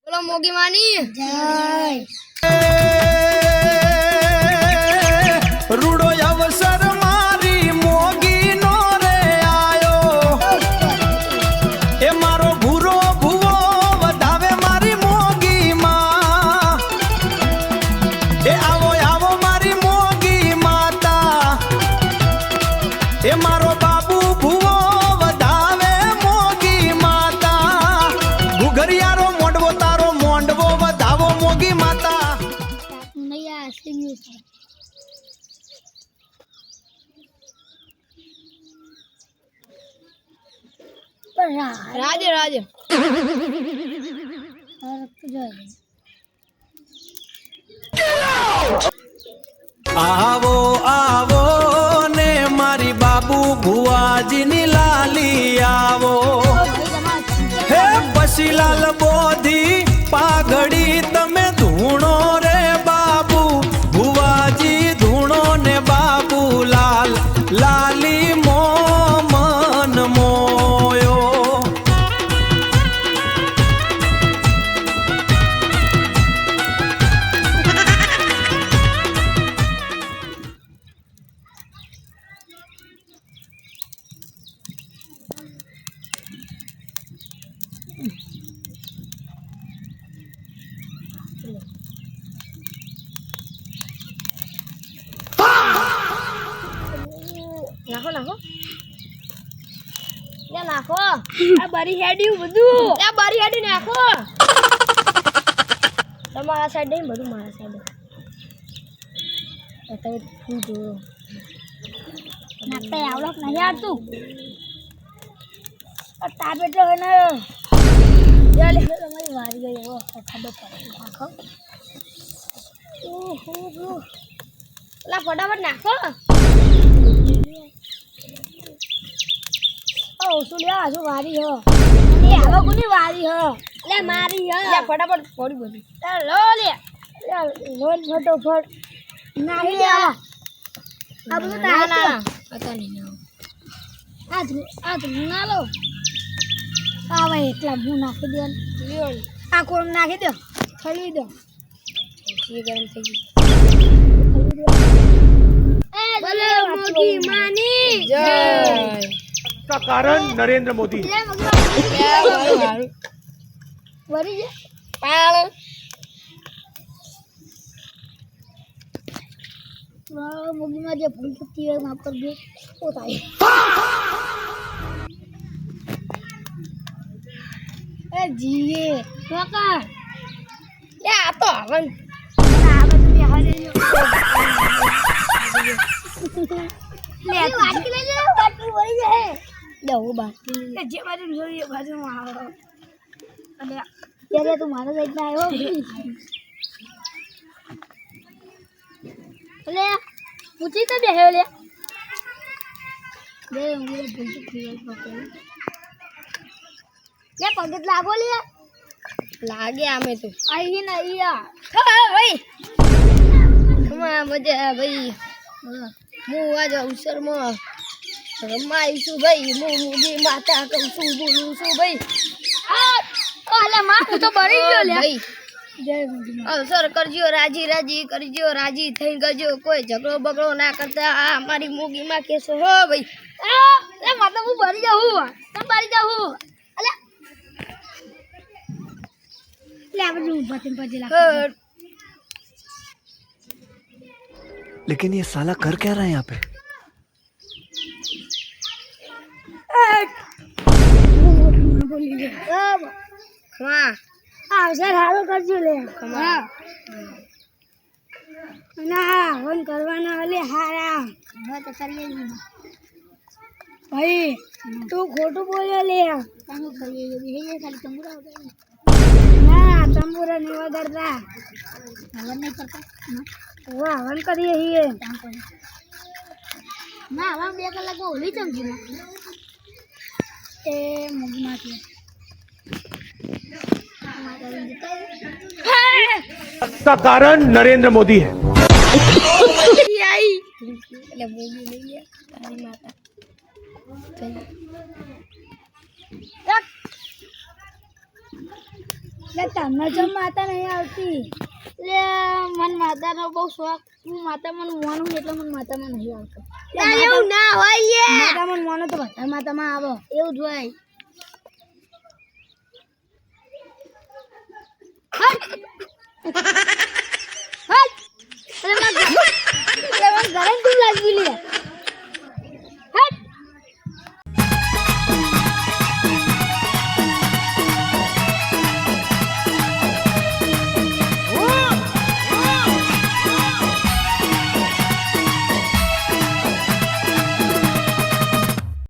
બોલો મોગી માની જય રૂડો અવસર મારી મોગી નો રે આયો એ મારો ભૂરો ભૂવો વધાવે મારી મોગી માં એ આવો આવો મારી મોગી માતા એ મારો બાબુ ભૂવો વધાવે મોગી માતા ઘુઘરિયારો મોંડવો તારો મોંડવો વધાવો મોગી માતા નયા સિંગી राजे राजे आवो आवो ने मारी बाबू भुआजी नी लाली आवो हे पशीलाल बोधी पाघड़ी तमे धूणो रे बाबू भुआजी धूणो ने बाबू लाल लाली मोमन मोयो નાખો નાખો યા નાખો આ બારી હેડ્યું બધું આ બારી હેડી નાખો તમારા સાઈડ નહીં બધું મારા સાઈડ તો ફૂલ જોરો નાખતા આવડો નહીં આવતું તાબે તો હે ને યા લે તમારી વારી ગઈ એવો ખબર પડે નાખો ઓહો લા ફટાફટ નાખો સુલ્યા હજુ વારી હો એ આવો કોની વારી હો લે મારી હો લે ફટાફટ પડી બધી લો લે લોન ફટોફટ નાહી દે આ બધું ના ના પતા નહીં આ ના લો આવા એટલા ભૂ નાખી દે આ કોમ નાખી દો ખલી દો એ ગરમ થઈ ગયું બોલો મોગી માની જય का कारण नरेंद्र मोदी वरी जे पाल वाह मुगी में जे फूल पत्ती है वहां पर भी होता है ए जीए काका ये आ तो हवन आवे तुम यहां ले ले वाटकी ले ले वाटकी वरी जे है दो बाकी ये जे बाजू जोई ये बाजू में आओ अरे यार ये तुम्हारा साइड में आयो ले पूछी तो बेहे ले दे मुझे बोलती थी पकड़ ले पगत लागो ले लागे हमें तो आई नहीं यार भाई कमा मजा भाई હું આજ અવસરમાં રમાઈશું ભાઈ હું મોગી માતા કહું છું બોલું છું ભાઈ અલે માં હું તો બળી ગયો લે ભાઈ જય મોગી અવસર કરજો રાજી રાજી કરજો રાજી થઈ ગજો કોઈ ઝઘડો બગડો ના કરતા આ અમારી મોગી માં કેસો હો ભાઈ એ માતા હું બળી જાઉં તમ બળી જાઉં અલે લે આપણે ઊભા થઈને પછી લાગ लेकिन ये साला कर क्या रहा है यहाँ पे अवसर हारो करजो ले ना वन करवाना वाले हारा तो करिए भाई तू खोटू बोले ले खाली तंबूरा ना तंबूरा नहीं वगरता हवन नहीं करता वो हवन करिए ही है ना हवन 2 कलाक होली चमकी ना ए मुगी माती का कारण नरेंद्र मोदी है आई એટલે મોગી લઈ લે તારી માતા લે તમને જો માતા નહીં આવતી લે મન માતાનો બહુ શોખ હું માતા મન મોનું એટલે મન માતામાં નહીં આવતો ના એવું ના હોય માતા મન મોનો તો બધા માતામાં આવો એવું જ હોય